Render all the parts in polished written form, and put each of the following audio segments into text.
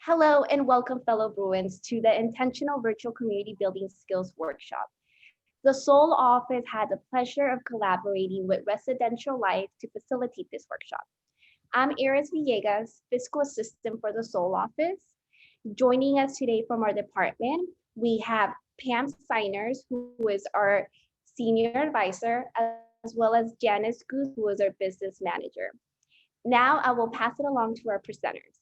Hello and welcome, fellow Bruins, to the Intentional Virtual Community Building Skills Workshop. The Seoul office had the pleasure of collaborating with Residential Life to facilitate this workshop. I'm Iris Villegas, Fiscal Assistant for the Seoul office. Joining us today from our department, we have Pam Signers, who is our Senior Advisor, as well as Janice Goose, who is our Business Manager. Now I will pass it along to our presenters.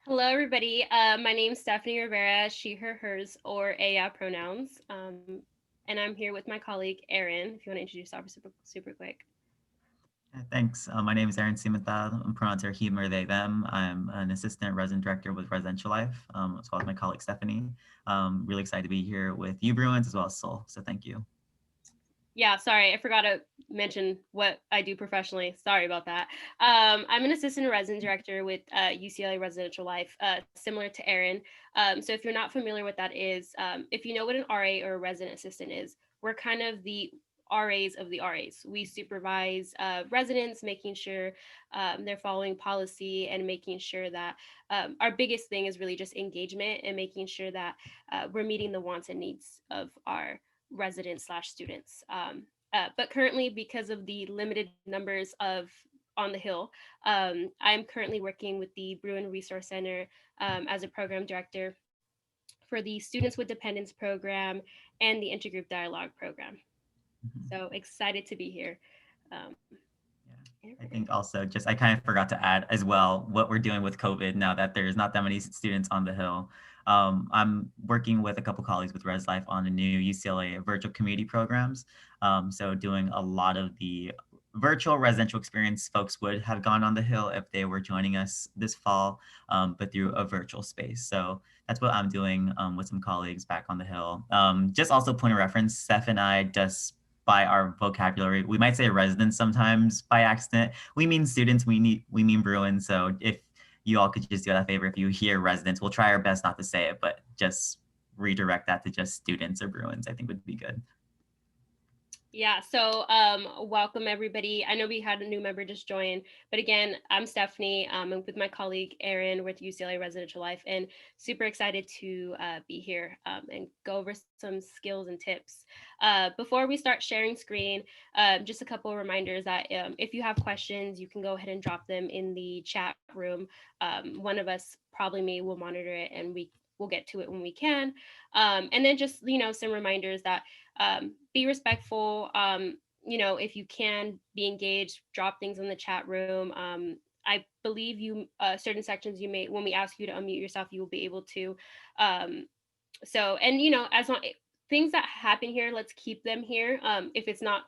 Hello, everybody. My name is Stephanie Rivera, she, her, hers, or AI pronouns. And I'm here with my colleague, Erin, if you want to introduce yourself super quick. Thanks. My name is Aaron Simenthal. Pronouns are him or they, them. I'm an assistant resident director with Residential Life, as well as my colleague, Stephanie. Really excited to be here with you, Bruins, as well as Seoul. So thank you. Yeah, sorry, I forgot to mention what I do professionally. Sorry about that. I'm an assistant resident director with UCLA Residential Life, similar to Erin. So if you're not familiar with that is, if you know what an RA or a resident assistant is, we're kind of the RAs of the RAs. We supervise residents, making sure they're following policy and making sure that our biggest thing is really just engagement and making sure that we're meeting the wants and needs of our residents / students. But currently, because of the limited numbers of on the Hill, I'm currently working with the Bruin Resource Center as a program director for the Students with Dependence program and the Intergroup Dialogue program. So excited to be here. I think also I kind of forgot to add as well what we're doing with COVID now that there's not that many students on the Hill. I'm working with a couple colleagues with Res Life on the new UCLA virtual community programs. So doing a lot of the virtual residential experience folks would have gone on the Hill if they were joining us this fall, but through a virtual space. So that's what I'm doing with some colleagues back on the Hill. Just also point of reference, Steph and I just by our vocabulary, we might say residents sometimes by accident. We mean students, we mean Bruins. So if you all could just do that favor, if you hear residents, we'll try our best not to say it, but just redirect that to just students or Bruins, I think would be good. Yeah, so welcome everybody. I know we had a new member just join, but again, I'm Stephanie. I'm with my colleague Erin with UCLA Residential Life, and super excited to be here and go over some skills and tips. Before we start sharing screen, just a couple of reminders that if you have questions, you can go ahead and drop them in the chat room. One of us, probably me, will monitor it, and we'll get to it when we can. And then just, some reminders that be respectful. If you can be engaged, drop things in the chat room. I believe you certain sections you may, when we ask you to unmute yourself, you will be able to. As long things that happen here, let's keep them here. If it's not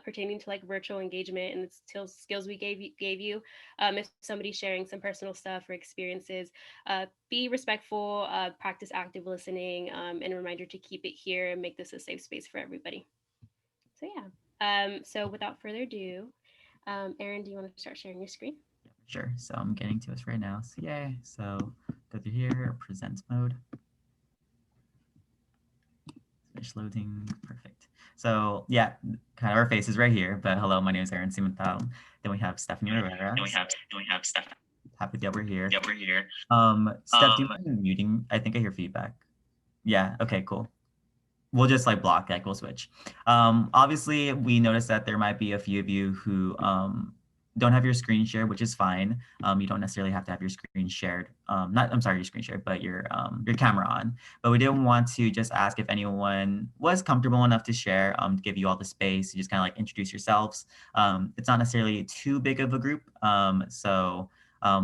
pertaining to like virtual engagement and the skills we gave you, if somebody's sharing some personal stuff or experiences, be respectful, practice active listening, and a reminder to keep it here and make this a safe space for everybody. So yeah, so without further ado, Erin, do you want to start sharing your screen? Yeah, sure. So I'm getting to us right now. So yay. So go through here, present mode. Finish loading. Perfect. So yeah, kind of our faces right here. But hello, my name is Aaron Simenthal. Then we have Stephanie Rivera. Then we have Steph. Happy that we're here. Yeah, we're here. Steph, do you mind muting? I think I hear feedback. Yeah. Okay. Cool. We'll just like block. Like we'll switch. Obviously, we noticed that there might be a few of you who don't have your screen shared, which is fine. You don't necessarily have to have your screen shared. Your screen shared, but your camera on. But we didn't want to just ask if anyone was comfortable enough to share, to give you all the space to just kind of like introduce yourselves. It's not necessarily too big of a group. So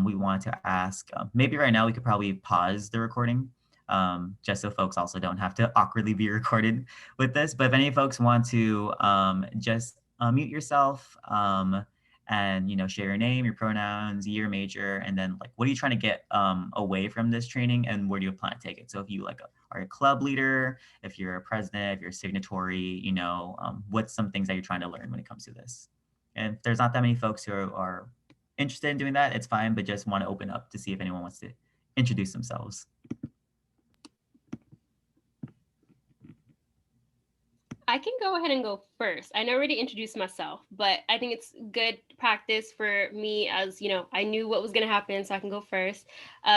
we wanted to ask, maybe right now we could probably pause the recording, just so folks also don't have to awkwardly be recorded with this. But if any folks want to just mute yourself, and share your name, your pronouns, year, major, and then like what are you trying to get away from this training and where do you plan to take it? So if you are a club leader, if you're a president, if you're a signatory, what's some things that you're trying to learn when it comes to this? And if there's not that many folks who are interested in doing that, it's fine, but just want to open up to see if anyone wants to introduce themselves. I can go ahead and go first. I already introduced myself, but I think it's good practice for me as, I knew what was going to happen, so I can go first.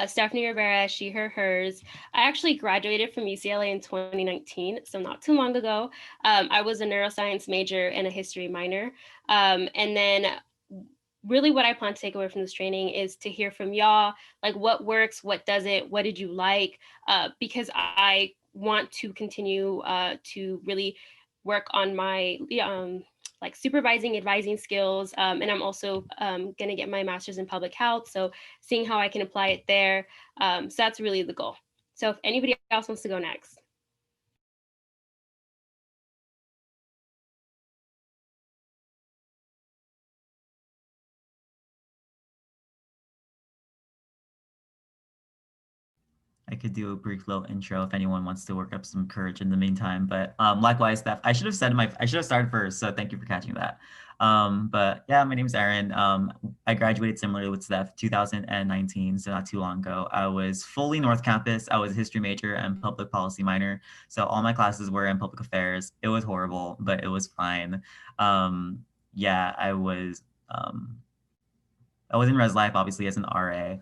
Stephanie Rivera, she, her, hers. I actually graduated from UCLA in 2019, so not too long ago. I was a neuroscience major and a history minor. And then really what I plan to take away from this training is to hear from y'all, like what works, what doesn't, what did you like? Because I want to continue to really work on my like supervising, advising skills. And I'm also going to get my master's in public health. So seeing how I can apply it there. So that's really the goal. So if anybody else wants to go next. I could do a brief little intro if anyone wants to work up some courage in the meantime. But likewise, Steph, I should have started first. So thank you for catching that. But yeah, my name is Aaron. I graduated similarly with Steph 2019, so not too long ago. I was fully North Campus. I was a history major and public policy minor. So all my classes were in public affairs. It was horrible, but it was fine. Yeah, I was in Res Life, obviously, as an RA.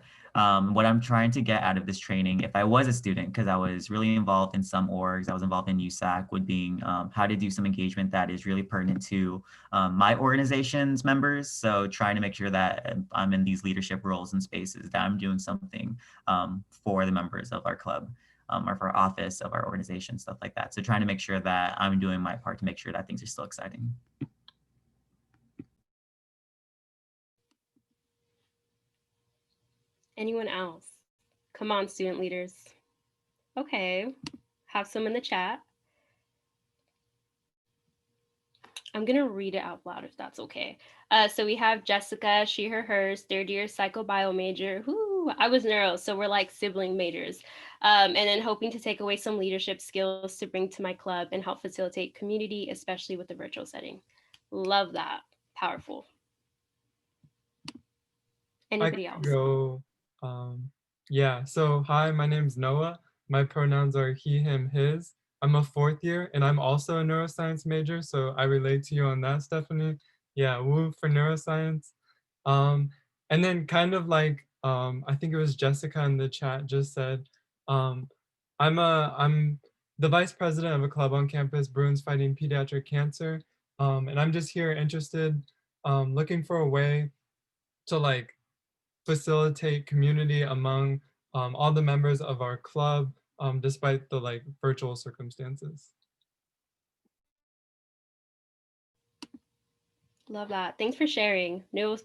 What I'm trying to get out of this training, if I was a student, because I was really involved in some orgs, I was involved in USAC, would being how to do some engagement that is really pertinent to my organization's members. So trying to make sure that I'm in these leadership roles and spaces, that I'm doing something for the members of our club. Or for our office of our organization, stuff like that. So trying to make sure that I'm doing my part to make sure that things are still exciting. Anyone else? Come on, student leaders. Okay, have some in the chat. I'm gonna read it out loud if that's okay. So we have Jessica, she, her, hers, third year psychobio major. Whoo, I was neuro, so we're like sibling majors. And then hoping to take away some leadership skills to bring to my club and help facilitate community, especially with the virtual setting. Love that, powerful. Anybody else? Go. Yeah, so hi, my name's Noah. My pronouns are he, him, his. I'm a fourth year and I'm also a neuroscience major, so I relate to you on that, Stephanie. Yeah, woo for neuroscience. And then kind of like, I think it was Jessica in the chat just said, I'm the vice president of a club on campus, Bruins Fighting Pediatric Cancer. And I'm just here interested, looking for a way to like facilitate community among all the members of our club, despite the like virtual circumstances. Love that. Thanks for sharing.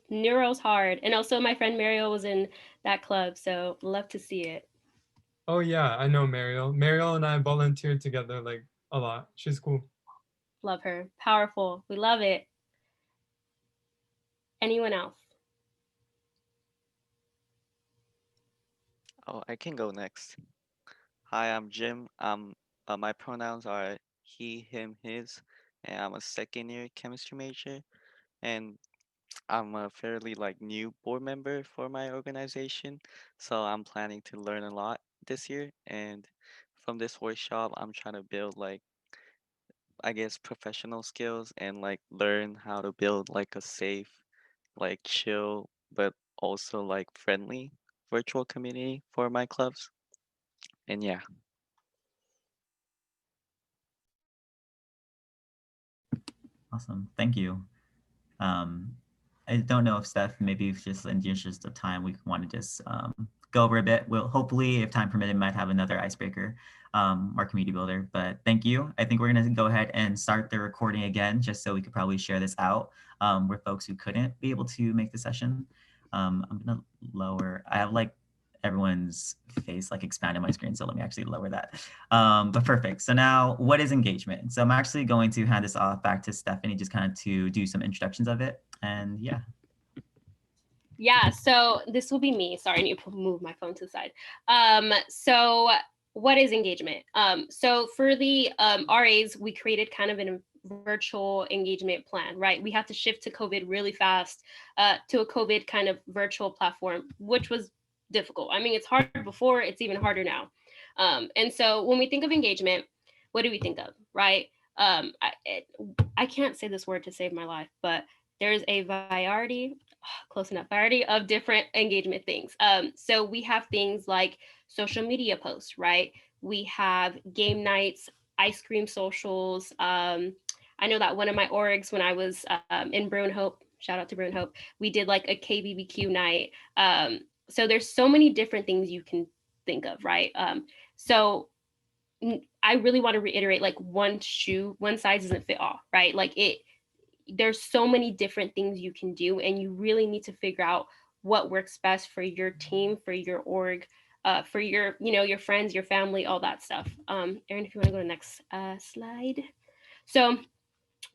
Neuro's hard. And also my friend Mariel was in that club, so love to see it. Oh yeah, I know Mariel. Mariel and I volunteered together like a lot. She's cool. Love her. Powerful. We love it. Anyone else? Oh, I can go next. Hi, I'm Jim. My pronouns are he, him, his, and I'm a second year chemistry major. And I'm a fairly like new board member for my organization, so I'm planning to learn a lot this year. And from this workshop, I'm trying to build like I guess professional skills and like learn how to build like a safe, like chill, but also like friendly virtual community for my clubs. And yeah. Awesome. Thank you. I don't know if Steph, maybe if just in the interest of time, we want to just go over a bit. We'll hopefully, if time permitted, might have another icebreaker or community builder. But thank you. I think we're going to go ahead and start the recording again, just so we could probably share this out with folks who couldn't be able to make the session. I'm going to lower, I have like everyone's face like expanded my screen, so let me actually lower that. But perfect. So now, what is engagement? So I'm actually going to hand this off back to Stephanie, just kind of to do some introductions of it. And yeah. Yeah, so this will be me. Sorry, I need to move my phone to the side. So what is engagement? So for the RAs, we created kind of a virtual engagement plan, right? We had to shift to COVID really fast, to a COVID kind of virtual platform, which was difficult. I mean, it's hard before, it's even harder now. And so when we think of engagement, what do we think of, right? I can't say this word to save my life, but there's a variety, close enough, variety of different engagement things. So we have things like social media posts, right? We have game nights, ice cream socials. I know that one of my orgs when I was in Bruin Hope, shout out to Bruin Hope, we did like a KBBQ night. So there's so many different things you can think of, right? So I really want to reiterate, like one size doesn't fit all, right? Like there's so many different things you can do, and you really need to figure out what works best for your team, for your org, for your, your friends, your family, all that stuff. Erin, if you want to go to the next slide. So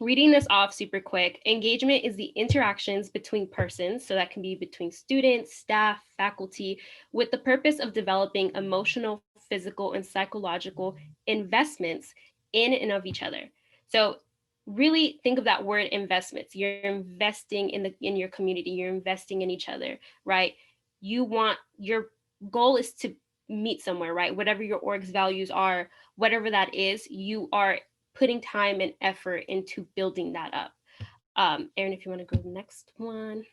reading this off super quick, engagement is the interactions between persons, so that can be between students, staff, faculty, with the purpose of developing emotional, physical, and psychological investments in and of each other. So really think of that word investments. You're investing in your community, you're investing in each other, right? Your goal is to meet somewhere, right? Whatever your org's values are, whatever that is, you are putting time and effort into building that up. Erin, if you want to go to the next one.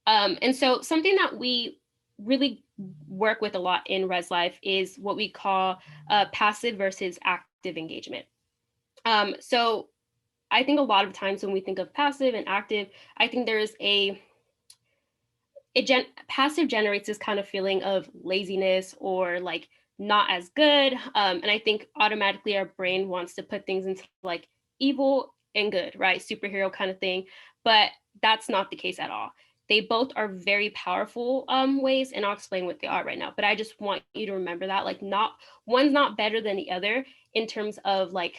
And so something that we really work with a lot in Res Life is what we call passive versus active engagement. So I think a lot of times when we think of passive and active, I think there is passive generates this kind of feeling of laziness or like not as good. And I think automatically our brain wants to put things into like evil and good, right? Superhero kind of thing. But that's not the case at all. They both are very powerful ways, and I'll explain what they are right now. But I just want you to remember that like one's not better than the other in terms of like,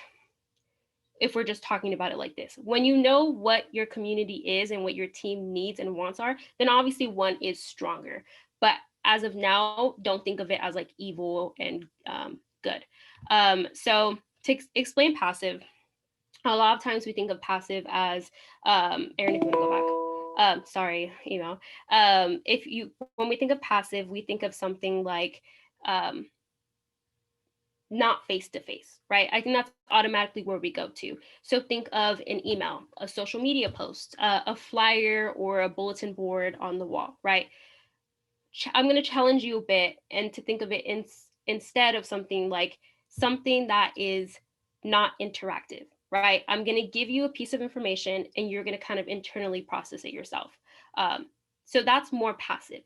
if we're just talking about it like this. When you know what your community is and what your team needs and wants are, then obviously one is stronger. But as of now, don't think of it as like evil and good. So to explain passive, a lot of times we think of passive as, Erin, if you want to go back. Sorry, email. When we think of passive, we think of something like, not face-to-face, right? I think that's automatically where we go to. So think of an email, a social media post, a flyer, or a bulletin board on the wall, right? I'm going to challenge you a bit and to think of it instead of something that is not interactive, right? I'm going to give you a piece of information and you're going to kind of internally process it yourself. So that's more passive.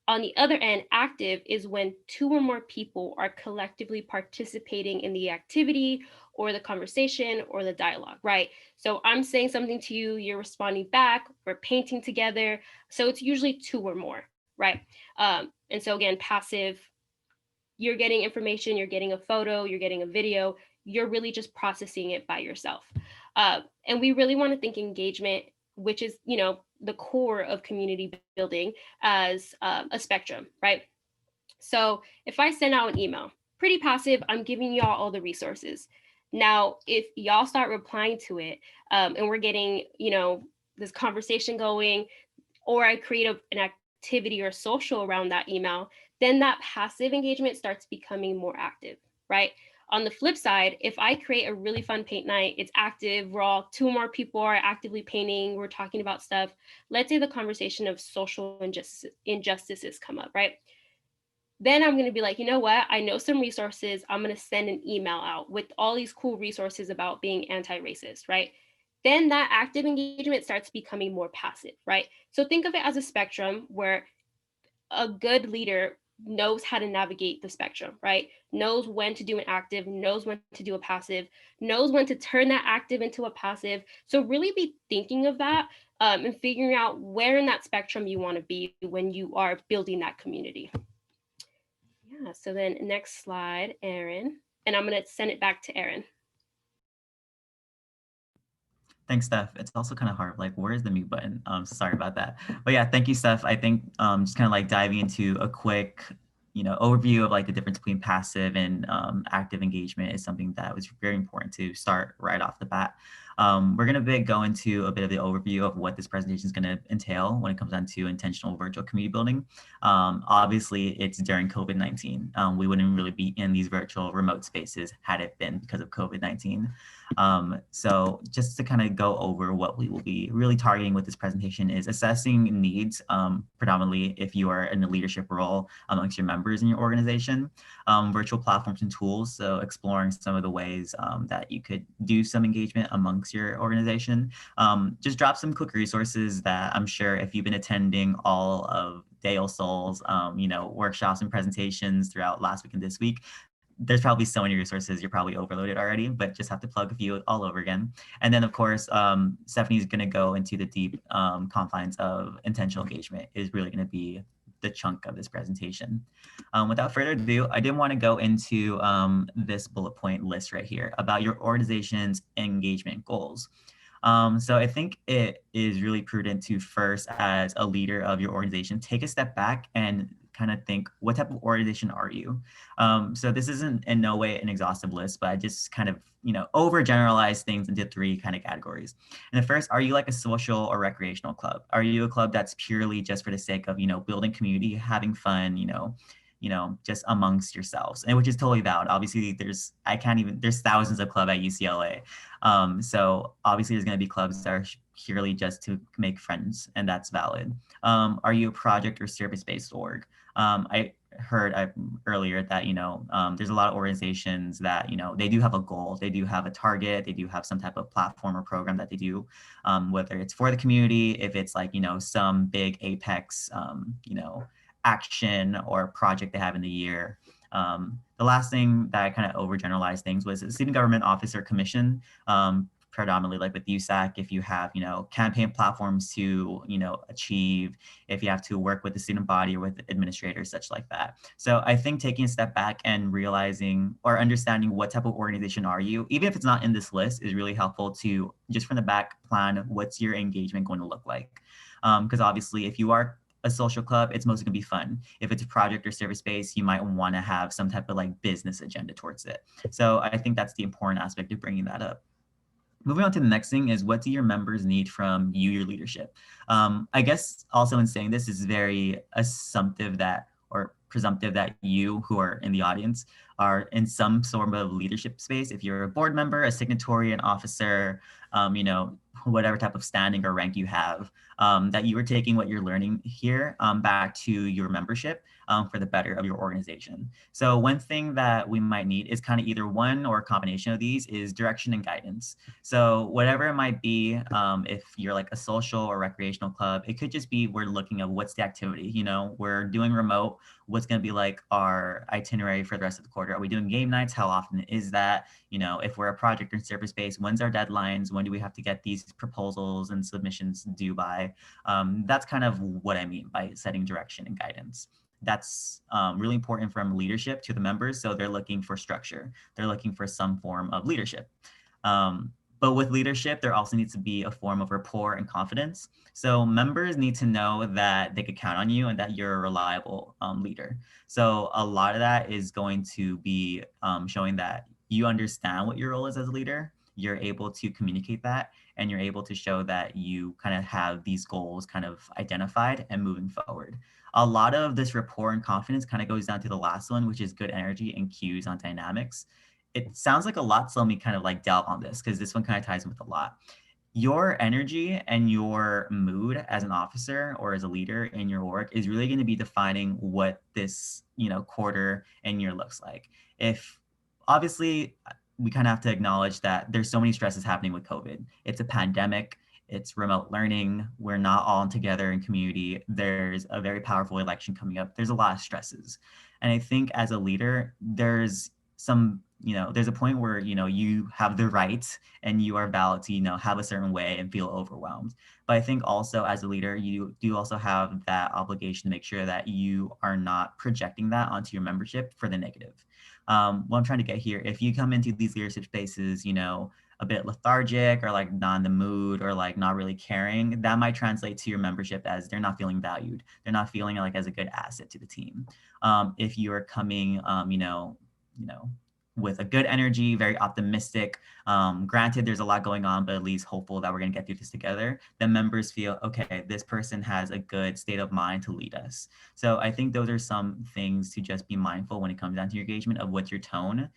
On the other end, active is when two or more people are collectively participating in the activity or the conversation or the dialogue, right? So I'm saying something to you, you're responding back, we're painting together. So it's usually two or more, right? And so again, passive, you're getting information, you're getting a photo, you're getting a video, you're really just processing it by yourself. And we really want to think engagement, which is, the core of community building, as a spectrum, right? So if I send out an email, pretty passive, I'm giving y'all all the resources. Now, if y'all start replying to it and we're getting, this conversation going, or I create an activity or social around that email, then that passive engagement starts becoming more active, right? On the flip side, if I create a really fun paint night, it's active, two more people are actively painting, we're talking about stuff. Let's say the conversation of social injustices come up, right? Then I'm going to be like, you know what? I know some resources. I'm going to send an email out with all these cool resources about being anti-racist, right? Then that active engagement starts becoming more passive, right? So think of it as a spectrum where a good leader knows how to navigate the spectrum, right? Knows when to do an active, knows when to do a passive, knows when to turn that active into a passive. So really be thinking of that and figuring out where in that spectrum you want to be when you are building that community. Yeah, so then next slide, Erin, and I'm going to send it back to Erin. Thanks, Steph. It's also kind of hard, like, where is the mute button? Sorry about that. But yeah, thank you, Steph. I think just kind of like diving into a quick, overview of like the difference between passive and active engagement is something that was very important to start right off the bat. We're going to go into a bit of the overview of what this presentation is going to entail when it comes down to intentional virtual community building. Obviously, it's during COVID-19. We wouldn't really be in these virtual remote spaces had it been because of COVID-19. So just to kind of go over what we will be really targeting with this presentation is assessing needs, predominantly if you are in a leadership role amongst your members in your organization, virtual platforms and tools. So exploring some of the ways that you could do some engagement amongst your organization. Just drop some quick resources that I'm sure if you've been attending all of Dale Sol's, workshops and presentations throughout last week and this week, there's probably so many resources you're probably overloaded already, but just have to plug a few all over again. And then of course, Stephanie's going to go into the deep confines of intentional engagement is really going to be the chunk of this presentation. Without further ado, I did want to go into this bullet point list right here about your organization's engagement goals. So I think it is really prudent to first, as a leader of your organization, take a step back and kind of think, what type of organization are you? So this isn't in no way an exhaustive list, but I just kind of, overgeneralize things into 3 kind of categories. And the first, are you like a social or recreational club? Are you a club that's purely just for the sake of, building community, having fun, just amongst yourselves, and which is totally valid. Obviously, there's thousands of clubs at UCLA. So obviously there's going to be clubs that are purely just to make friends, and that's valid. Are you a project or service-based org? I heard earlier that, there's a lot of organizations that, they do have a goal, they do have a target, they do have some type of platform or program that they do, whether it's for the community, if it's like, some big apex, action or project they have in the year. The last thing that I kind of overgeneralized things was a student government office or commission, predominantly like with USAC, if you have, campaign platforms to, achieve, if you have to work with the student body or with administrators, such like that. So I think taking a step back and realizing or understanding what type of organization are you, even if it's not in this list, is really helpful to just from the back plan, what's your engagement going to look like? Because obviously if you are a social club, it's mostly gonna be fun. If it's a project or service based, you might want to have some type of like business agenda towards it. So I think that's the important aspect of bringing that up. Moving on to the next thing is, what do your members need from you, your leadership? I guess also in saying this is very assumptive that, or presumptive that you who are in the audience are in some sort of leadership space. If you're a board member, a signatory, an officer, whatever type of standing or rank you have, that you are taking what you're learning here back to your membership for the better of your organization. So one thing that we might need is kind of either one or a combination of these is direction and guidance. So whatever it might be, if you're like a social or recreational club, it could just be we're looking at what's the activity, we're doing remote, what's going to be like our itinerary for the rest of the quarter. Are we doing game nights? How often is that? If we're a project or service based, when's our deadlines? When do we have to get these proposals and submissions due by? That's kind of what I mean by setting direction and guidance. That's really important from leadership to the members. So they're looking for structure. They're looking for some form of leadership. But with leadership, there also needs to be a form of rapport and confidence. So members need to know that they could count on you and that you're a reliable leader. So a lot of that is going to be showing that you understand what your role is as a leader. You're able to communicate that, and you're able to show that you kind of have these goals kind of identified and moving forward. A lot of this rapport and confidence kind of goes down to the last one, which is good energy and cues on dynamics. It sounds like a lot, so let me kind of like delve on this because this one kind of ties in with a lot. Your energy and your mood as an officer or as a leader in your org is really going to be defining what this, quarter and year looks like. If obviously we kind of have to acknowledge that there's so many stresses happening with COVID. It's a pandemic. It's remote learning. We're not all together in community. There's a very powerful election coming up. There's a lot of stresses. And I think as a leader, there's some, there's a point where, you have the right and you are valid to, have a certain way and feel overwhelmed. But I think also as a leader, you do also have that obligation to make sure that you are not projecting that onto your membership for the negative. What I'm trying to get here, if you come into these leadership spaces, a bit lethargic or like not in the mood or like not really caring, that might translate to your membership as they're not feeling valued. They're not feeling like as a good asset to the team. If you are coming, with a good energy, very optimistic, granted, there's a lot going on, but at least hopeful that we're going to get through this together, then members feel, okay, this person has a good state of mind to lead us. So I think those are some things to just be mindful when it comes down to your engagement of what's your tone,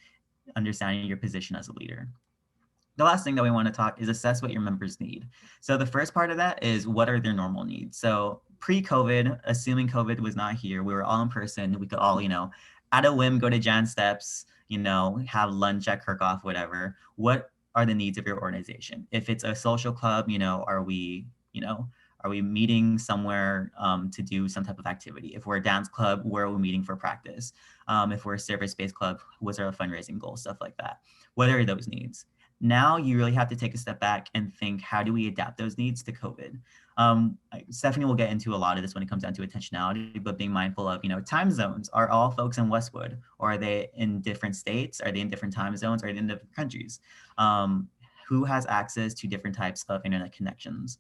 understanding your position as a leader. The last thing that we want to talk is assess what your members need. So the first part of that is what are their normal needs? So pre-COVID, assuming COVID was not here, we were all in person, we could all, at a whim, go to Jan Steps, have lunch at Kirkhoff, whatever. What are the needs of your organization? If it's a social club, are we meeting somewhere to do some type of activity? If we're a dance club, where are we meeting for practice? If we're a service-based club, what's our fundraising goal? Stuff like that. What are those needs? Now you really have to take a step back and think, how do we adapt those needs to COVID? Stephanie will get into a lot of this when it comes down to intentionality, but being mindful of, time zones. Are all folks in Westwood, or are they in different states? Are they in different time zones? Are they in different countries? Who has access to different types of internet connections?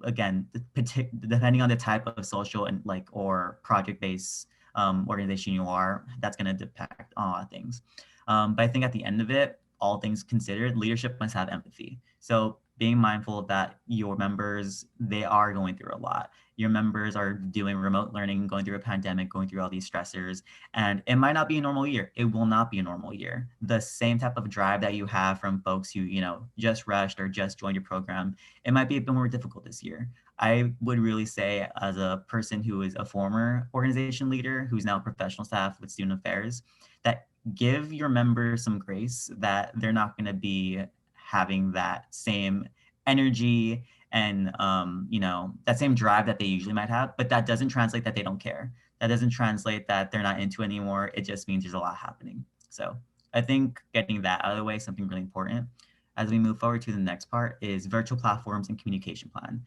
Again, depending on the type of social and or project-based organization you are, that's going to impact a lot of things. But I think at the end of it, all things considered, leadership must have empathy. So being mindful that your members, they are going through a lot. Your members are doing remote learning, going through a pandemic, going through all these stressors, and it might not be a normal year. It will not be a normal year. The same type of drive that you have from folks who, just rushed or just joined your program, it might be a bit more difficult this year. I would really say, as a person who is a former organization leader, who's now professional staff with student affairs, that give your members some grace, that they're not going to be having that same energy and that same drive that they usually might have, but that doesn't translate that they don't care. That doesn't translate that they're not into it anymore. It just means there's a lot happening. So I think getting that out of the way is something really important. As we move forward to the next part is virtual platforms and communication plan.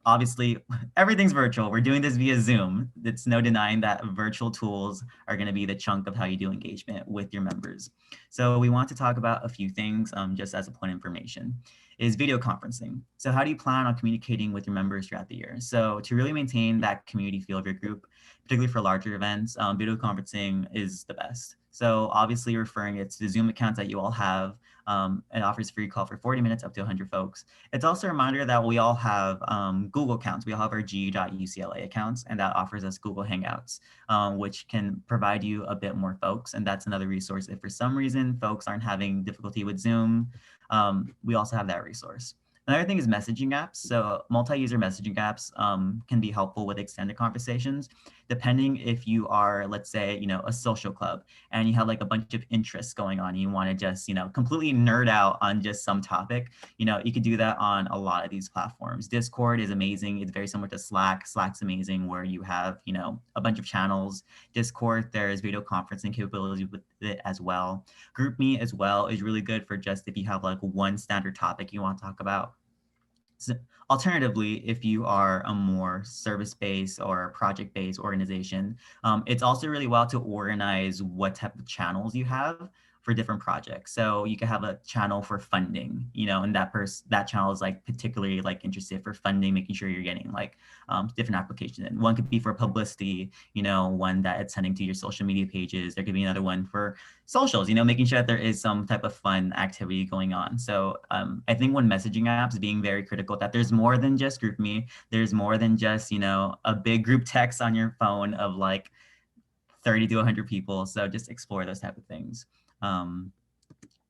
Obviously, everything's virtual. We're doing this via Zoom. It's no denying that virtual tools are going to be the chunk of how you do engagement with your members. So we want to talk about a few things just as a point of information. Is video conferencing. So how do you plan on communicating with your members throughout the year? So to really maintain that community feel of your group, particularly for larger events, video conferencing is the best. So obviously referring it to the Zoom accounts that you all have, it offers free call for 40 minutes up to 100 folks. It's also a reminder that we all have Google accounts. We all have our g.ucla accounts, and that offers us Google Hangouts, which can provide you a bit more folks. And that's another resource. If for some reason folks aren't having difficulty with Zoom, we also have that resource. Another thing is messaging apps. So multi-user messaging apps can be helpful with extended conversations, depending if you are, let's say, a social club and you have like a bunch of interests going on. You want to just, completely nerd out on just some topic. You could do that on a lot of these platforms. Discord is amazing. It's very similar to Slack. Slack's amazing, where you have, a bunch of channels. Discord, there's video conferencing capabilities with it as well. GroupMe as well is really good for just if you have like one standard topic you want to talk about. So alternatively, if you are a more service-based or project-based organization, it's also really well to organize what type of channels you have for different projects. So you could have a channel for funding, and that channel is like particularly like interested for funding, making sure you're getting like different applications in. One could be for publicity, one that it's sending to your social media pages. There could be another one for socials, making sure that there is some type of fun activity going on. So I think when messaging apps, being very critical that there's more than just GroupMe, there's more than just, a big group text on your phone of like 30 to 100 people. So just explore those type of things.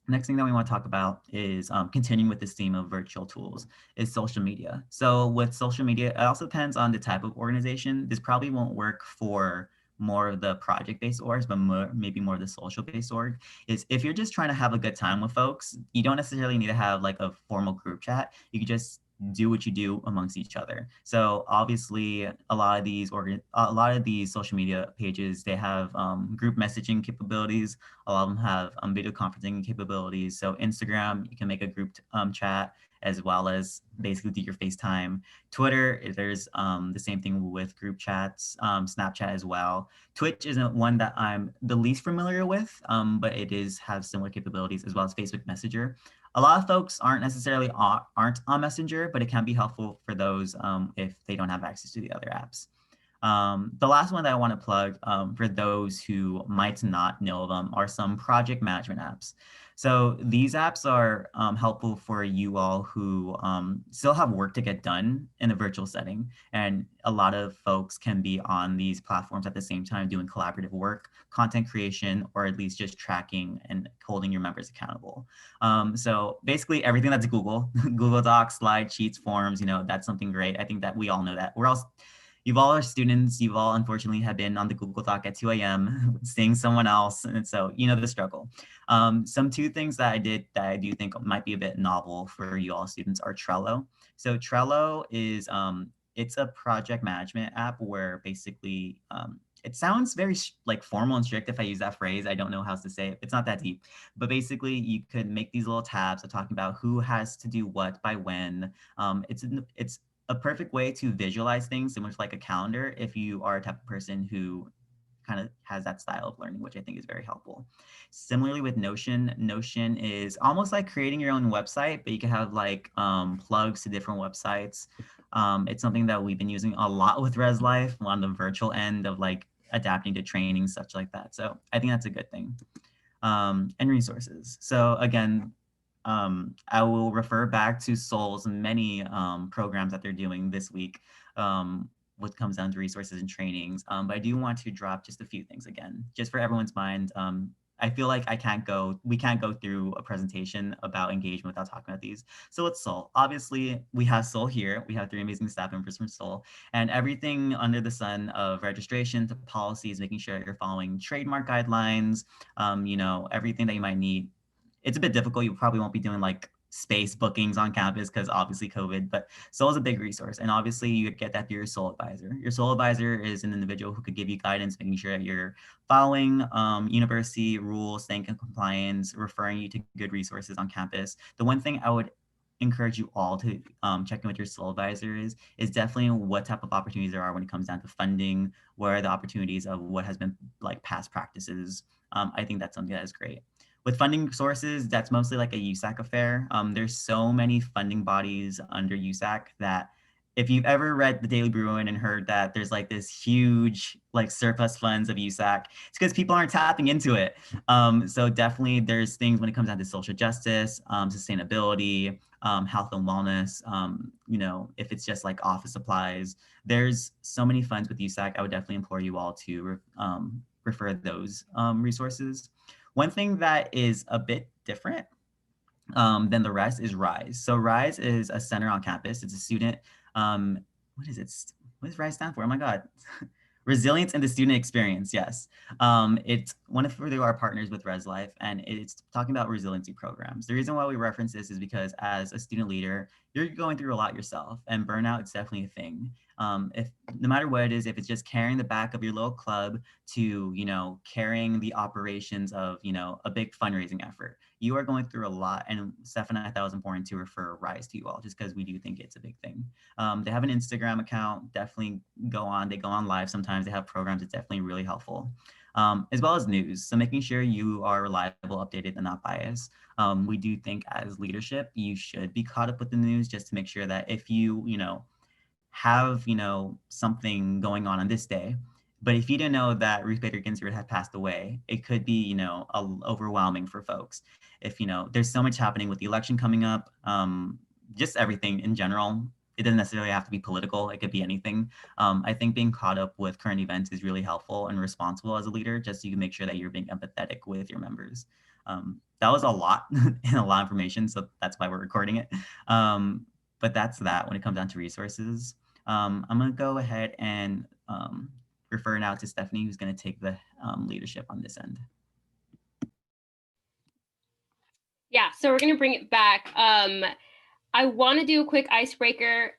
Next thing that we want to talk about is continuing with this theme of virtual tools is social media. So with social media, it also depends on the type of organization. This probably won't work for more of the project-based orgs, but maybe more of the social-based org, is if you're just trying to have a good time with folks, you don't necessarily need to have like a formal group chat. You can just do what you do amongst each other. So obviously a lot of these social media pages, they have group messaging capabilities. A lot of them have video conferencing capabilities. So Instagram, you can make a group chat, as well as basically do your FaceTime. Twitter, there's the same thing with group chats, Snapchat as well. Twitch isn't one that I'm the least familiar with, but it is have similar capabilities, as well as Facebook Messenger. A lot of folks aren't necessarily aren't on Messenger, but it can be helpful for those if they don't have access to the other apps. The last one that I want to plug for those who might not know them are some project management apps. So these apps are helpful for you all who still have work to get done in a virtual setting. And a lot of folks can be on these platforms at the same time doing collaborative work, content creation, or at least just tracking and holding your members accountable. So basically everything that's Google, Google Docs, slide sheets, forms, that's something great. I think that we all know that. You've all are students, you've all unfortunately have been on the Google Doc at 2 a.m. seeing someone else. And so, the struggle. Some two things that I did that I do think might be a bit novel for you all students are Trello. So Trello is, it's a project management app where basically, it sounds very like formal and strict if I use that phrase. I don't know how to say it. It's not that deep. But basically, you could make these little tabs of talking about who has to do what by when. It's a perfect way to visualize things, similar to like a calendar, if you are a type of person who kind of has that style of learning, which I think is very helpful. Similarly with Notion, Notion is almost like creating your own website, but you can have like plugs to different websites. It's something that we've been using a lot with Res Life on the virtual end of like adapting to training, such like that. So I think that's a good thing. And resources. So again, I will refer back to Soul's many programs that they're doing this week, what comes down to resources and trainings. But I do want to drop just a few things again, just for everyone's mind. I feel like we can't go through a presentation about engagement without talking about these. So it's Soul. Obviously, we have Soul here. We have 3 amazing staff members from Soul, and everything under the sun of registration to policies, making sure you're following trademark guidelines, everything that you might need. It's a bit difficult. You probably won't be doing like space bookings on campus because obviously COVID, but Soul is a big resource. And obviously you get that through your Soul advisor. Your Soul advisor is an individual who could give you guidance, making sure that you're following university rules, staying in compliance, referring you to good resources on campus. The one thing I would encourage you all to check in with your Soul advisor is definitely what type of opportunities there are when it comes down to funding, where are the opportunities of what has been like past practices. I think that's something that is great. With funding sources, that's mostly like a USAC affair. There's so many funding bodies under USAC that if you've ever read the Daily Bruin and heard that there's like this huge like surplus funds of USAC, it's because people aren't tapping into it. So definitely there's things when it comes down to social justice, sustainability, health and wellness, if it's just like office supplies, there's so many funds with USAC. I would definitely implore you all to refer those resources. One thing that is a bit different than the rest is RISE. So RISE is a center on campus. It's a student, what is it? What does RISE stand for? Oh my God. Resilience in the student experience, yes. It's one of our partners with Res Life, and it's talking about resiliency programs. The reason why we reference this is because as a student leader, you're going through a lot yourself, and burnout is definitely a thing. If no matter what it is, if it's just carrying the back of your little club to, carrying the operations of, a big fundraising effort, you are going through a lot. And Steph and I thought it was important to refer RISE to you all, just because we do think it's a big thing. They have an Instagram account, definitely they go on live sometimes. They have programs, it's definitely really helpful. As well as news. So making sure you are reliable, updated, and not biased. We do think as leadership, you should be caught up with the news just to make sure that if you, have, something going on this day, but if you didn't know that Ruth Bader Ginsburg had passed away, it could be, overwhelming for folks. If, there's so much happening with the election coming up, just everything in general. It doesn't necessarily have to be political. It could be anything. I think being caught up with current events is really helpful and responsible as a leader, just so you can make sure that you're being empathetic with your members. That was a lot and a lot of information, so that's why we're recording it. But that's that when it comes down to resources. I'm going to go ahead and refer now to Stephanie, who's going to take the leadership on this end. Yeah, so we're going to bring it back. I want to do a quick icebreaker.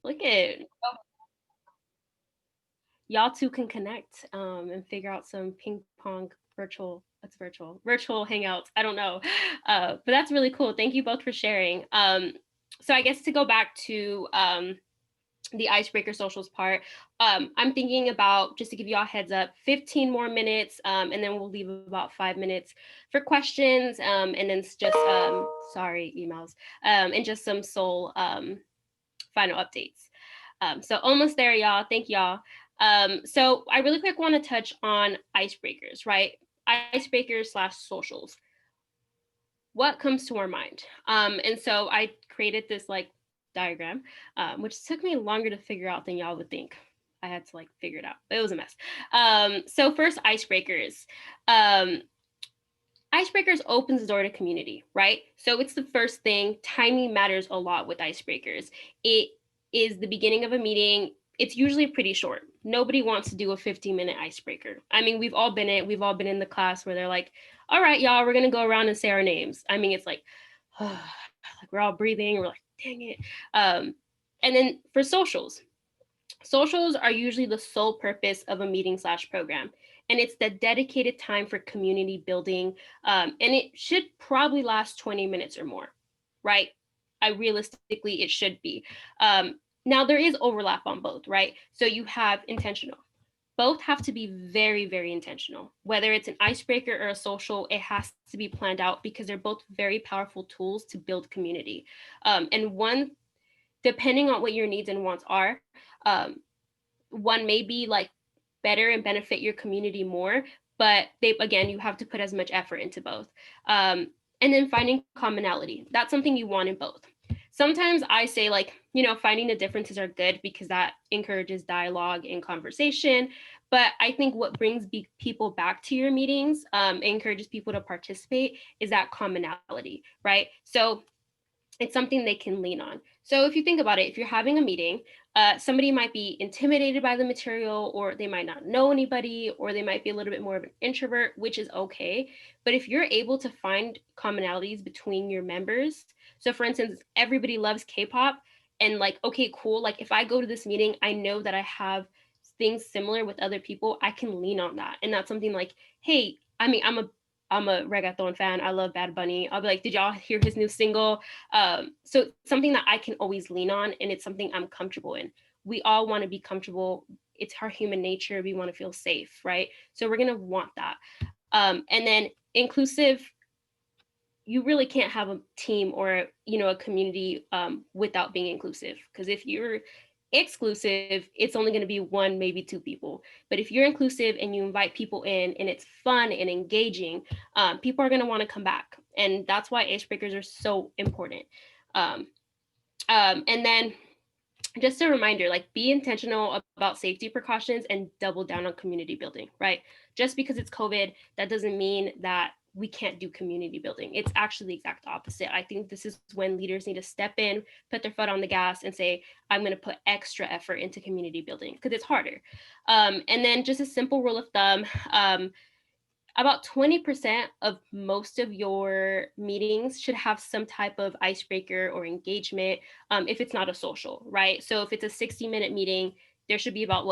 Look at y'all two can connect and figure out some ping pong virtual hangouts. I don't know, but that's really cool. Thank you both for sharing. So I guess to go back to the icebreaker socials part, I'm thinking about, just to give you all a heads up, 15 more minutes, and then we'll leave about 5 minutes for questions, and then just, sorry, emails, and just some soul final updates. So almost there, y'all. Thank y'all. So I really quick want to touch on icebreakers, right? Icebreakers / socials. What comes to our mind? And so I created this like diagram, which took me longer to figure out than y'all would think. I had to like figure it out, but it was a mess. So first, icebreakers. Icebreakers opens the door to community, right? So it's the first thing. Timing matters a lot with icebreakers. It is the beginning of a meeting. It's usually pretty short. Nobody wants to do a 15-minute icebreaker. I mean, we've all been in the class where they're like, all right, y'all, we're gonna go around and say our names. I mean, it's like, like we're all breathing, we're like, dang it. And then for socials are usually the sole purpose of a meeting / program. And it's the dedicated time for community building. And it should probably last 20 minutes or more, right? Realistically, it should be. Now there is overlap on both, right? So you have intentional. Both have to be very, very intentional. Whether it's an icebreaker or a social, it has to be planned out because they're both very powerful tools to build community. And one, depending on what your needs and wants are, one may be like better and benefit your community more, but again, you have to put as much effort into both. And then finding commonality. That's something you want in both. Sometimes I say like, finding the differences are good because that encourages dialogue and conversation. But I think what brings people back to your meetings, encourages people to participate, is that commonality, right? So it's something they can lean on. So if you think about it, if you're having a meeting, somebody might be intimidated by the material, or they might not know anybody, or they might be a little bit more of an introvert, which is okay. But if you're able to find commonalities between your members, so for instance, everybody loves K-pop, and like, okay, cool. Like if I go to this meeting, I know that I have things similar with other people, I can lean on that. And that's something like, hey, I mean, I'm a reggaeton fan. I love Bad Bunny. I'll be like, did y'all hear his new single? So something that I can always lean on, and it's something I'm comfortable in. We all want to be comfortable. It's our human nature. We want to feel safe, right? So we're going to want that. And then inclusive, you really can't have a team or, a community without being inclusive. Because if you're exclusive, it's only going to be one, maybe two people. But if you're inclusive and you invite people in and it's fun and engaging, people are going to want to come back. And that's why icebreakers are so important. And then just a reminder, like be intentional about safety precautions and double down on community building, right? Just because it's COVID, that doesn't mean that we can't do community building. It's actually the exact opposite. I think this is when leaders need to step in, put their foot on the gas and say, I'm going to put extra effort into community building because it's harder. And then just a simple rule of thumb, about 20% of most of your meetings should have some type of icebreaker or engagement, if it's not a social, right? So if it's a 60-minute meeting, there should be about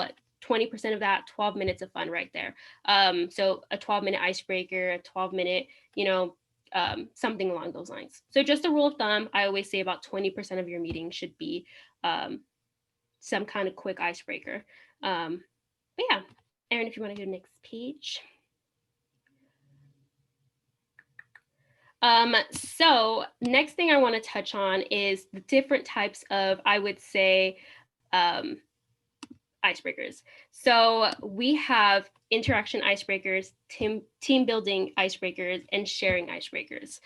20% of that, 12 minutes of fun right there. So a 12-minute icebreaker, a 12-minute, something along those lines. So just a rule of thumb, I always say about 20% of your meeting should be some kind of quick icebreaker. But yeah, Erin, if you want to go to the next page. So next thing I want to touch on is the different types of, I would say, icebreakers. So we have interaction icebreakers, team building icebreakers, and sharing icebreakers.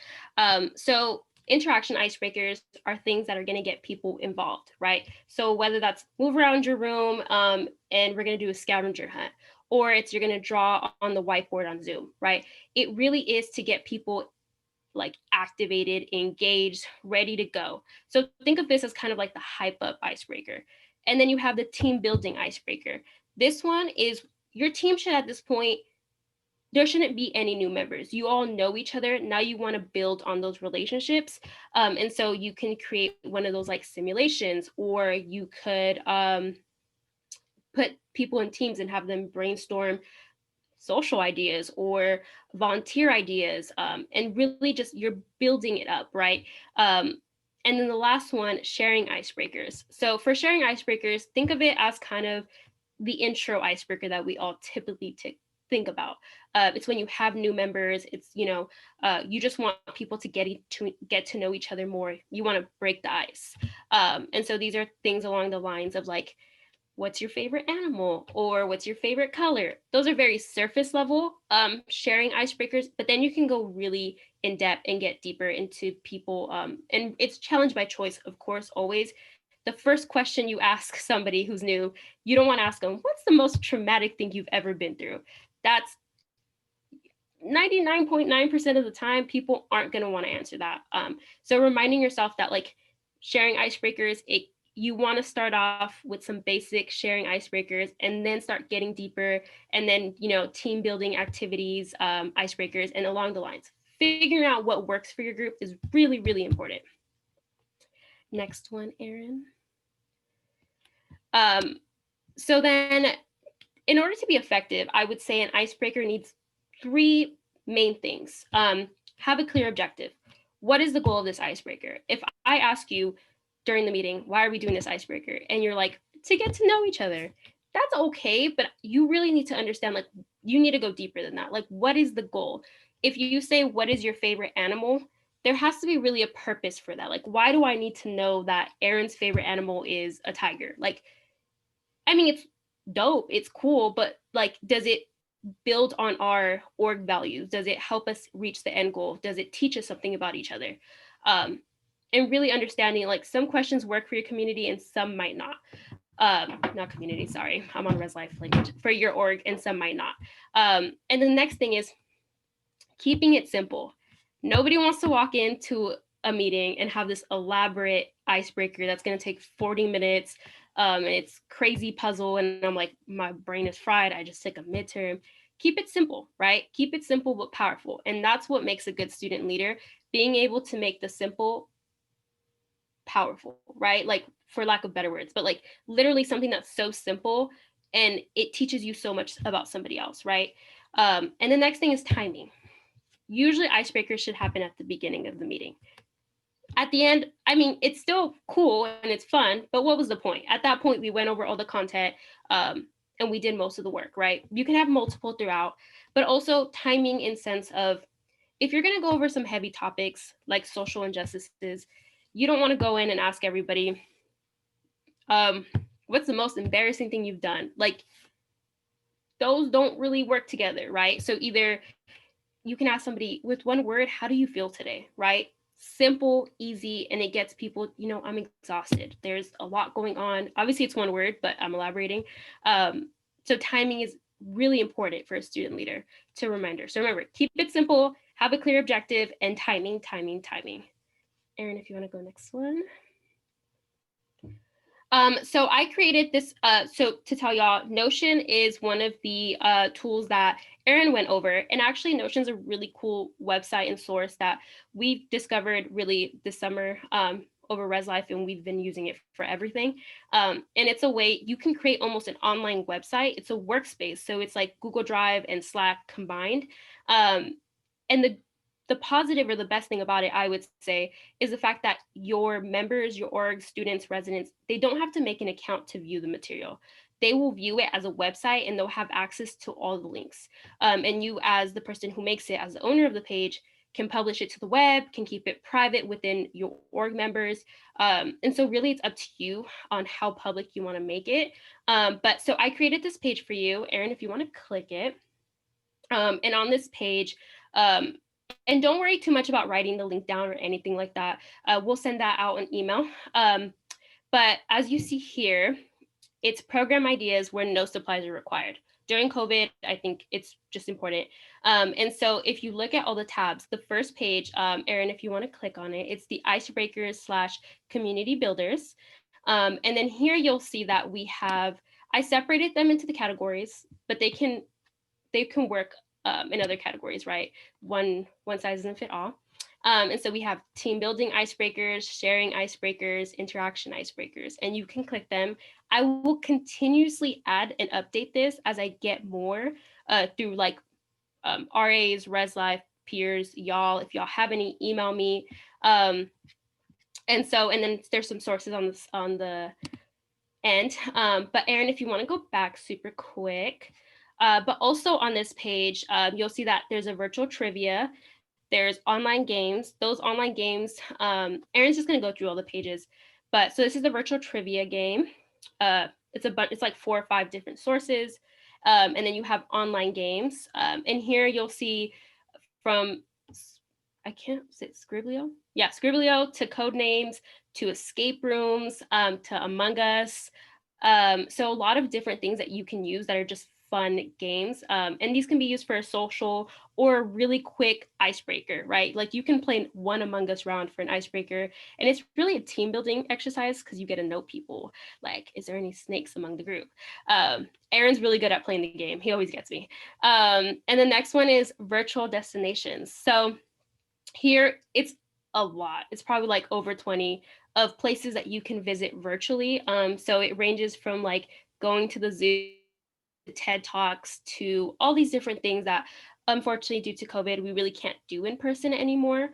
So interaction icebreakers are things that are going to get people involved, right? So whether that's move around your room, and we're going to do a scavenger hunt, or it's you're going to draw on the whiteboard on Zoom, right? It really is to get people like activated, engaged, ready to go. So think of this as kind of like the hype up icebreaker. And then you have the team building icebreaker. This one is your team should at this point, there shouldn't be any new members. You all know each other. Now you want to build on those relationships. And so you can create one of those like simulations, or you could put people in teams and have them brainstorm social ideas or volunteer ideas, and really just you're building it up, right? And then the last one, sharing icebreakers. So for sharing icebreakers, think of it as kind of the intro icebreaker that we all typically think about. It's when you have new members. It's, you just want people to get to know each other more. You want to break the ice. And so these are things along the lines of like, what's your favorite animal, or what's your favorite color? Those are very surface level sharing icebreakers, but then you can go really in depth and get deeper into people. And it's challenge by choice, of course, always. The first question you ask somebody who's new, you don't want to ask them, what's the most traumatic thing you've ever been through? That's 99.9% of the time, people aren't going to want to answer that. So reminding yourself that like sharing icebreakers, you want to start off with some basic sharing icebreakers and then start getting deeper, and then, team building activities, icebreakers, and along the lines. Figuring out what works for your group is really, really important. Next one, Erin. So then in order to be effective, I would say an icebreaker needs 3 main things. Have a clear objective. What is the goal of this icebreaker? If I ask you during the meeting, why are we doing this icebreaker? And you're like, to get to know each other. That's okay, but you really need to understand, like, you need to go deeper than that. Like, what is the goal? If you say, what is your favorite animal? There has to be really a purpose for that. Like, why do I need to know that Erin's favorite animal is a tiger? Like, I mean, it's dope, it's cool, but like, does it build on our org values? Does it help us reach the end goal? Does it teach us something about each other? And really understanding, like, some questions work for your community and some might not. Not community, sorry, I'm on Res Life language, for your org, and some might not. And the next thing is keeping it simple. Nobody wants to walk into a meeting and have this elaborate icebreaker that's going to take 40 minutes. And it's crazy puzzle. And I'm like, my brain is fried. I just took a midterm. Keep it simple, right? Keep it simple, but powerful. And that's what makes a good student leader, being able to make the simple powerful, right? Like, for lack of better words, but like literally something that's so simple and it teaches you so much about somebody else, right? And the next thing is timing. Usually icebreakers should happen at the beginning of the meeting. At the end, I mean, it's still cool and it's fun, but what was the point? At that point, we went over all the content and we did most of the work, right? You can have multiple throughout, but also timing in sense of, if you're going to go over some heavy topics like social injustices, you don't want to go in and ask everybody, what's the most embarrassing thing you've done? Like, those don't really work together, right? So either you can ask somebody with one word, how do you feel today, right? Simple, easy, and it gets people, I'm exhausted. There's a lot going on. Obviously it's one word, but I'm elaborating. So timing is really important for a student leader to reminder. So remember, keep it simple, have a clear objective, and timing. Erin, if you want to go next one. So I created this, so to tell y'all, Notion is one of the tools that Erin went over. And actually Notion is a really cool website and source that we've discovered really this summer over Res Life, and we've been using it for everything. And it's a way you can create almost an online website. It's a workspace. So it's like Google Drive and Slack combined. And the positive, or the best thing about it, I would say, is the fact that your members, your org, students, residents, they don't have to make an account to view the material. They will view it as a website and they'll have access to all the links. And you, as the person who makes it, as the owner of the page, can publish it to the web, can keep it private within your org members. And so really it's up to you on how public you want to make it. But so I created this page for you, Erin, if you want to click it. And on this page, and don't worry too much about writing the link down or anything like that. We'll send that out in email. But as you see here, it's program ideas where no supplies are required. During COVID, I think it's just important. And so if you look at all the tabs, the first page, Erin, if you want to click on it, it's the Icebreakers/community builders. And then here you'll see that I separated them into the categories, but they can work in other categories, right? One size doesn't fit all. And so we have team building icebreakers, sharing icebreakers, interaction icebreakers, and you can click them. I will continuously add and update this as I get more through like RAs, Res Life, peers, y'all. If y'all have any, email me. And then there's some sources on this on the end. But Erin, if you want to go back super quick, but also on this page, you'll see that there's a virtual trivia. There's online games. Those online games, Erin's just going to go through all the pages. But so this is the virtual trivia game. It's like 4 or 5 different sources. And then you have online games. And here you'll see from, I can't say Scriblio. Yeah, Scriblio to code names to escape rooms to Among Us. So a lot of different things that you can use that are just fun games. And these can be used for a social or a really quick icebreaker, right? Like you can play one Among Us round for an icebreaker. And it's really a team building exercise because you get to know people. Like, is there any snakes among the group? Aaron's really good at playing the game. He always gets me. And the next one is virtual destinations. So here it's a lot. It's probably like over 20 of places that you can visit virtually. So it ranges from like going to the zoo, TED Talks, to all these different things that unfortunately due to COVID, we really can't do in person anymore.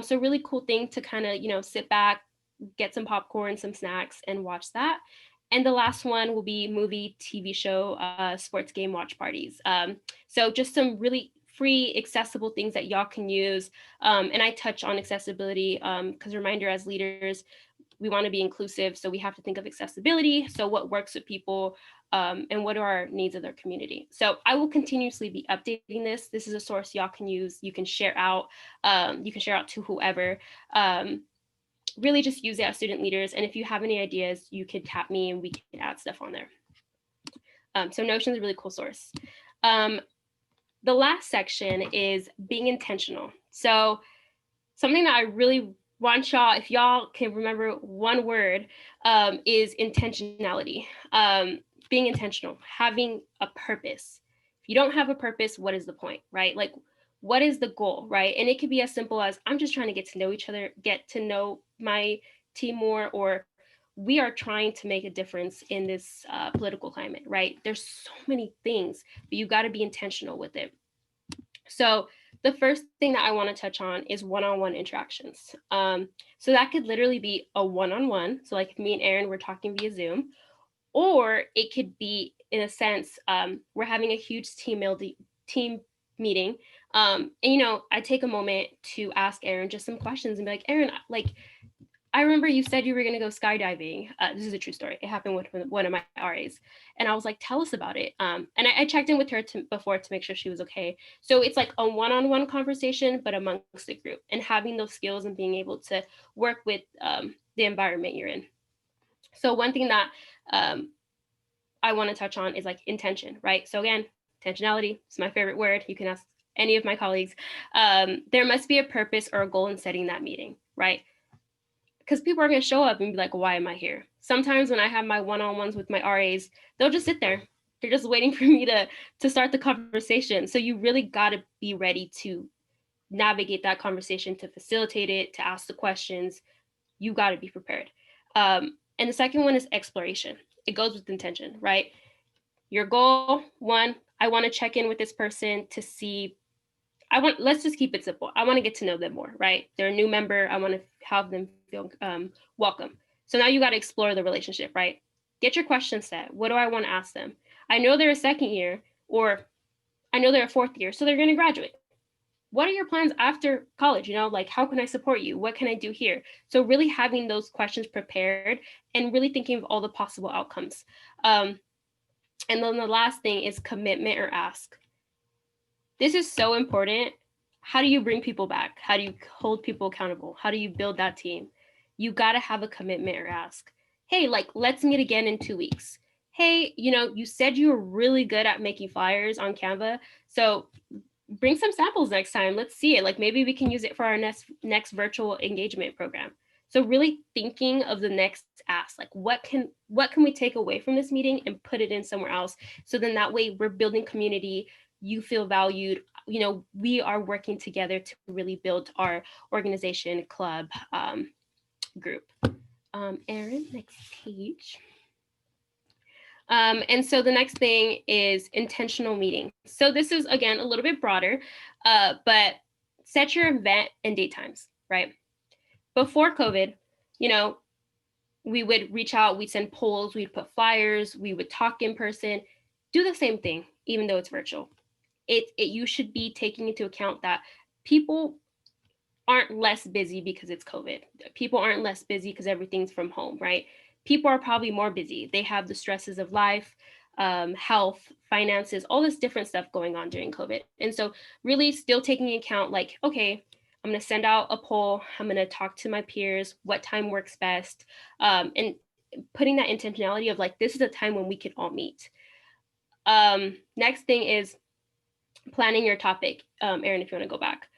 So really cool thing to kind of, sit back, get some popcorn, some snacks and watch that. And the last one will be movie, TV show, sports game watch parties. So just some really free, accessible things that y'all can use. And I touch on accessibility because reminder, as leaders, we want to be inclusive. So we have to think of accessibility. So what works with people and what are our needs of their community. So I will continuously be updating this. This is a source y'all can use. You can share out. You can share out to whoever. Really just use it as student leaders. And if you have any ideas, you can tap me and we can add stuff on there. So Notion is a really cool source. The last section is being intentional. So something that I really want y'all, if y'all can remember one word, is intentionality. Being intentional, having a purpose. If you don't have a purpose, what is the point, right? Like, what is the goal, right? And it could be as simple as I'm just trying to get to know each other, get to know my team more, or we are trying to make a difference in this political climate, right? There's so many things, but you got to be intentional with it. So the first thing that I want to touch on is one-on-one interactions. So that could literally be a one-on-one. So like if me and Aaron were talking via Zoom, or it could be in a sense, we're having a huge team meeting. And I take a moment to ask Aaron just some questions and be like, Aaron, like, I remember you said you were going to go skydiving. This is a true story. It happened with one of my RAs. And I was like, tell us about it. And I checked in with her before to make sure she was okay. So it's like a one-on-one conversation, but amongst the group, and having those skills and being able to work with the environment you're in. So one thing that I want to touch on is like intention, right? So again, intentionality is my favorite word. You can ask any of my colleagues. There must be a purpose or a goal in setting that meeting, right? Because people are going to show up and be like, why am I here? Sometimes when I have my one-on-ones with my RAs, they'll just sit there. They're just waiting for me to start the conversation. So you really got to be ready to navigate that conversation, to facilitate it, to ask the questions. You got to be prepared. And the second one is exploration. It goes with intention, right? Your goal, one, I want to check in with this person to see, let's just keep it simple. I want to get to know them more, right? They're a new member. I want to have them feel welcome. So now you got to explore the relationship, right? Get your questions set. What do I want to ask them? I know they're a second year, or I know they're a fourth year, so they're going to graduate. What are your plans after college? Like, how can I support you? What can I do here? So really having those questions prepared and really thinking of all the possible outcomes. And then the last thing is commitment or ask. This is so important. How do you bring people back? How do you hold people accountable? How do you build that team? You got to have a commitment or ask. Hey, like, let's meet again in 2 weeks. Hey, you said you were really good at making flyers on Canva. So bring some samples next time. Let's see it. Like, maybe we can use it for our next virtual engagement program. So really thinking of the next ask, like what can we take away from this meeting and put it in somewhere else? So then that way we're building community. You feel valued. We are working together to really build our organization, club, group. Erin, next page. And so the next thing is intentional meeting. So this is, again, a little bit broader, but set your event and date times, right? Before COVID, you know, we would reach out, we'd send polls, we'd put flyers, we would talk in person. Do the same thing, even though it's virtual. You should be taking into account that people aren't less busy because it's COVID. People aren't less busy because everything's from home, right? People are probably more busy. They have the stresses of life, health, finances, all this different stuff going on during COVID. And so really still taking into account like, okay, I'm going to send out a poll. I'm going to talk to my peers, what time works best, and putting that intentionality of like, this is a time when we can all meet. Next thing is planning your topic. Erin, if you want to go back.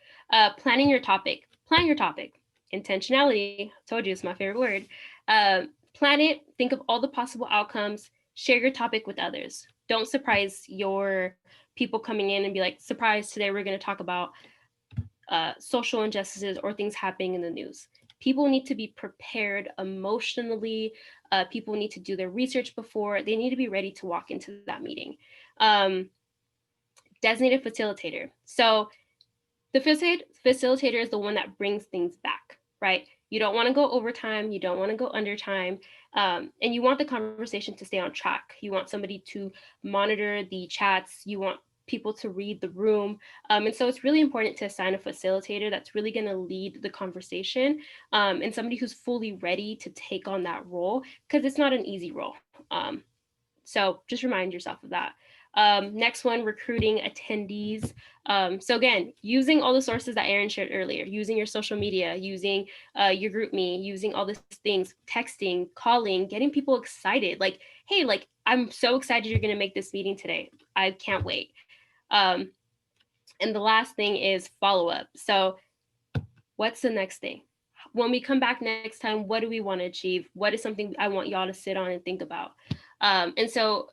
Planning your topic. Plan your topic. Intentionality. Told you it's my favorite word. Plan it. Think of all the possible outcomes. Share your topic with others. Don't surprise your people coming in and be like, surprise, today we're going to talk about social injustices or things happening in the news. People need to be prepared emotionally. People need to do their research before. They need to be ready to walk into that meeting. Designated facilitator. So the facilitator is the one that brings things back, right? You don't want to go overtime. You don't want to go under time. And you want the conversation to stay on track. You want somebody to monitor the chats. You want people to read the room. And so it's really important to assign a facilitator that's really going to lead the conversation, and somebody who's fully ready to take on that role, because it's not an easy role. So just remind yourself of that. Next one, recruiting attendees. So again, using all the sources that Erin shared earlier, using your social media, using your GroupMe, using all these things, texting, calling, getting people excited. Like, hey, like, I'm so excited you're gonna make this meeting today. I can't wait. And the last thing is follow-up. So what's the next thing? When we come back next time, what do we want to achieve? What is something I want y'all to sit on and think about? And so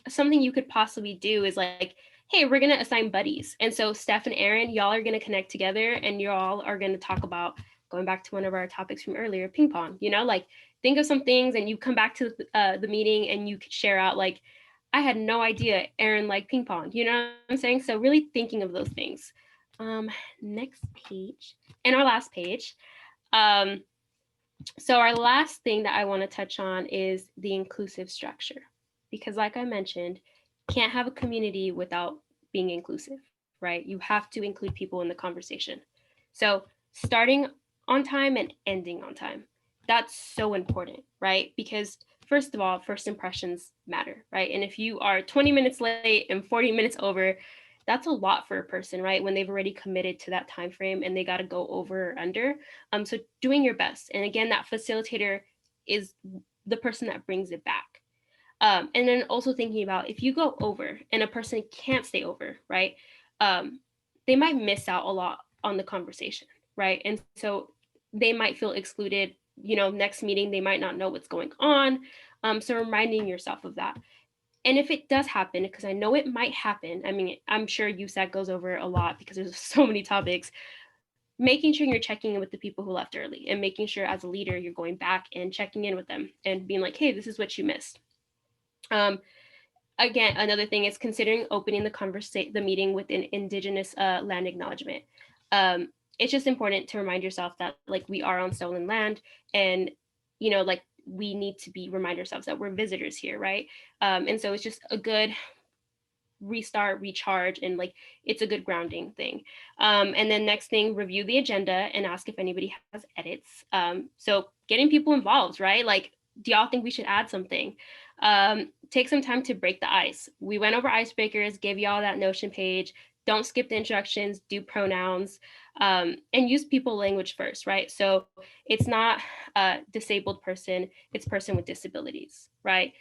something you could possibly do is like, hey, we're going to assign buddies. And so Steph and Erin, y'all are going to connect together and y'all are going to talk about, going back to one of our topics from earlier, ping pong, you know, like think of some things and you come back to the meeting and you could share out like, I had no idea Erin liked ping pong, you know what I'm saying? So really thinking of those things. Next page and our last page. So our last thing that I want to touch on is the inclusive structure, because like I mentioned, can't have a community without being inclusive, right? You have to include people in the conversation. So starting on time and ending on time, that's so important, right? Because first of all, first impressions matter, right? And if you are 20 minutes late and 40 minutes over, that's a lot for a person, right? When they've already committed to that time frame and they got to go over or under. So doing your best. And again, that facilitator is the person that brings it back. And then also thinking about if you go over and a person can't stay over, right? They might miss out a lot on the conversation, right? And so they might feel excluded, you know, next meeting, they might not know what's going on. So reminding yourself of that. And if it does happen, because I know it might happen, I mean, I'm sure USAC goes over a lot because there's so many topics, making sure you're checking in with the people who left early and making sure as a leader, you're going back and checking in with them and being like, hey, this is what you missed. Again, another thing is considering opening the meeting with an Indigenous land acknowledgement. It's just important to remind yourself that like we are on stolen land and, you know, like we need to remind ourselves that we're visitors here, right? And so it's just a good restart, recharge, and like it's a good grounding thing. And then next thing, review the agenda and ask if anybody has edits. So getting people involved, right? Like, do y'all think we should add something? Take some time to break the ice. We went over icebreakers, gave y'all that Notion page. Don't skip the instructions, do pronouns, and use people language first, right? So it's not a disabled person, it's person with disabilities, right?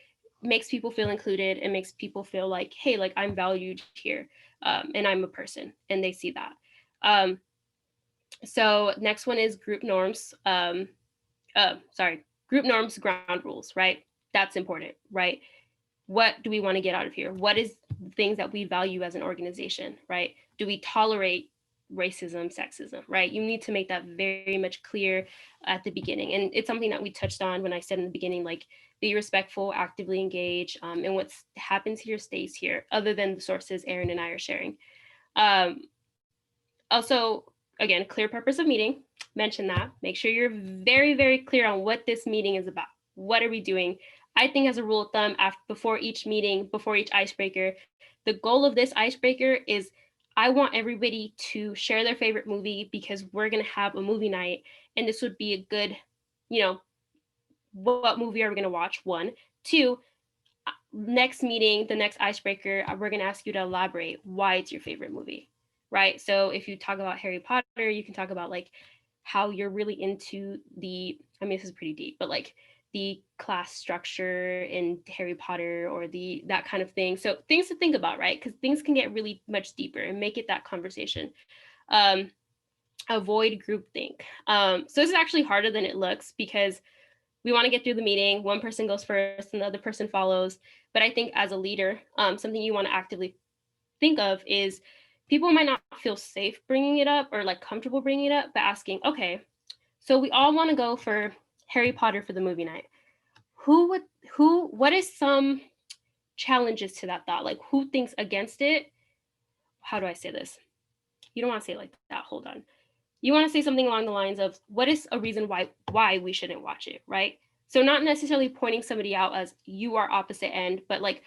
Makes people feel included and makes people feel like, hey, like I'm valued here, and I'm a person, and they see that. So next one is group norms. Group norms, ground rules, right? That's important, right? What do we want to get out of here? What is things that we value as an organization, right? Do we tolerate racism, sexism, right? You need to make that very much clear at the beginning. And it's something that we touched on when I said in the beginning, like be respectful, actively engage, and what happens here stays here, other than the sources Erin and I are sharing. Also, again, clear purpose of meeting. mention that. Make sure you're very, very clear on what this meeting is about. What are we doing? I think as a rule of thumb, before each meeting, before each icebreaker, the goal of this icebreaker is I want everybody to share their favorite movie because we're going to have a movie night. And this would be a good, what movie are we going to watch? 1. 2, next meeting, the next icebreaker, we're going to ask you to elaborate why it's your favorite movie, right? So if you talk about Harry Potter, you can talk about like how you're really into this is pretty deep, but like the class structure in Harry Potter or that kind of thing. So things to think about, right? Because things can get really much deeper, and make it that conversation. Avoid groupthink. So this is actually harder than it looks because we want to get through the meeting. One person goes first and the other person follows. But I think as a leader, something you want to actively think of is people might not feel safe bringing it up or like comfortable bringing it up, but asking, okay, so we all want to go for Harry Potter for the movie night. What is some challenges to that thought? Like, who thinks against it? How do I say this? You don't want to say it like that. Hold on. You want to say something along the lines of, what is a reason why we shouldn't watch it, right? So not necessarily pointing somebody out as you are opposite end, but like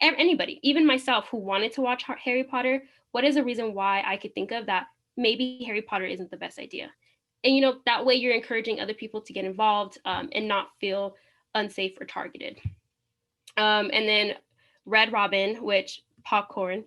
anybody, even myself who wanted to watch Harry Potter, what is a reason why I could think of that maybe Harry Potter isn't the best idea? And that way you're encouraging other people to get involved and not feel unsafe or targeted. And then Red Robin, which popcorn,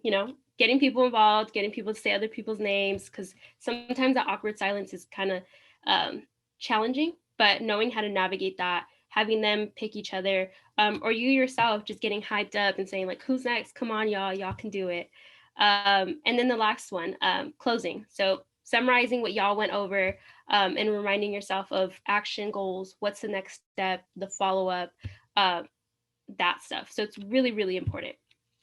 getting people involved, getting people to say other people's names, because sometimes that awkward silence is kind of challenging, but knowing how to navigate that, having them pick each other, or you yourself just getting hyped up and saying like, who's next? Come on, y'all can do it. And then the last one, closing. So summarizing what y'all went over and reminding yourself of action goals, what's the next step, the follow-up, that stuff. So it's really, really important.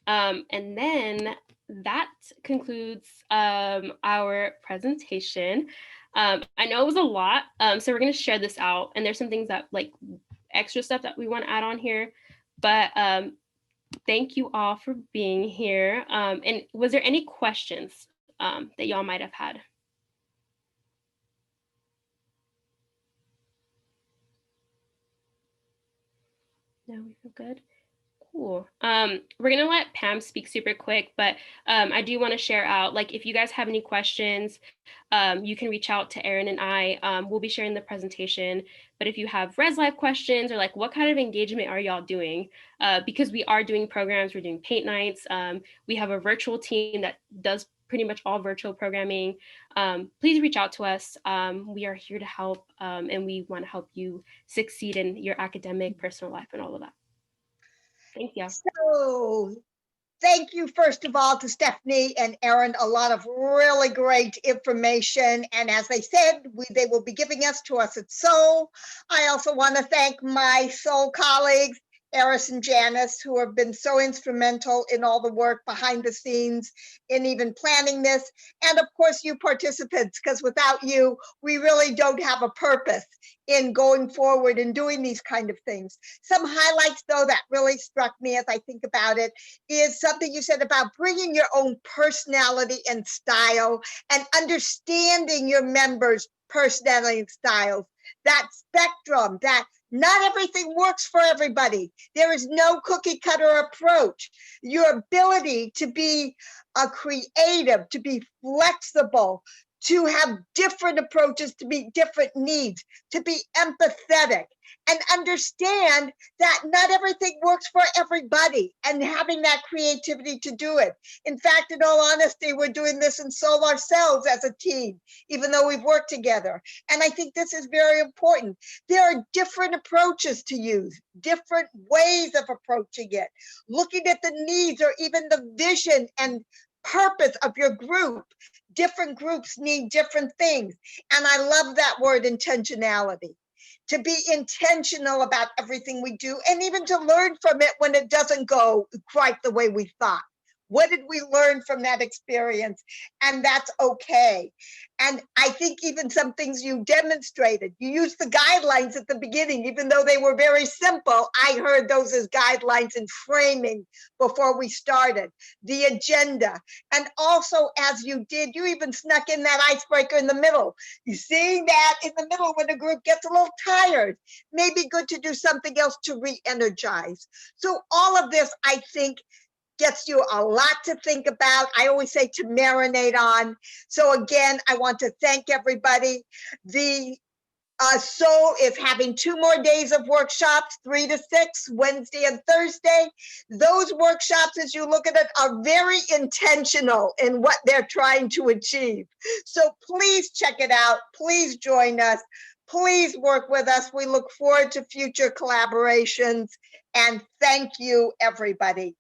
And then that concludes our presentation. I know it was a lot, so we're going to share this out, and there's some things that like extra stuff that we want to add on here, but thank you all for being here. And was there any questions that y'all might have had? No, we feel good. Cool. We're gonna let Pam speak super quick, but I do want to share out, like, if you guys have any questions, you can reach out to Erin and I. We'll be sharing the presentation, but if you have Res Life questions or like what kind of engagement are y'all doing, because we are doing programs, we're doing paint nights, we have a virtual team that does pretty much all virtual programming, please reach out to us. We are here to help, and we want to help you succeed in your academic, personal life, and all of that. Thank you. So thank you, first of all, to Stephanie and Erin, a lot of really great information. And as they said, they will be giving us to us at Seoul. I also want to thank my Seoul colleagues, Eris and Janice, who have been so instrumental in all the work behind the scenes in even planning this. And of course, you participants, because without you, we really don't have a purpose in going forward and doing these kind of things. Some highlights, though, that really struck me as I think about it is something you said about bringing your own personality and style and understanding your members' personality and styles. That spectrum, that not everything works for everybody. There is no cookie cutter approach. Your ability to be a creative, to be flexible, to have different approaches to meet different needs, to be empathetic, and understand that not everything works for everybody, and having that creativity to do it. In fact, in all honesty, we're doing this in Seoul ourselves as a team, even though we've worked together. And I think this is very important. There are different approaches to use, different ways of approaching it, looking at the needs or even the vision and purpose of your group. Different groups need different things. And I love that word, intentionality. To be intentional about everything we do, and even to learn from it when it doesn't go quite the way we thought. What did we learn from that experience? And that's okay. And I think even some things you demonstrated, you used the guidelines at the beginning, even though they were very simple. I heard those as guidelines and framing before we started. The agenda. And also, as you did, you even snuck in that icebreaker in the middle. You seeing that in the middle when the group gets a little tired, maybe good to do something else to re-energize. So all of this, I think, gets you a lot to think about. I always say to marinate on. So again, I want to thank everybody. The Soul is having 2 more days of workshops, 3 to 6, Wednesday and Thursday. Those workshops, as you look at it, are very intentional in what they're trying to achieve. So please check it out. Please join us. Please work with us. We look forward to future collaborations. And thank you, everybody.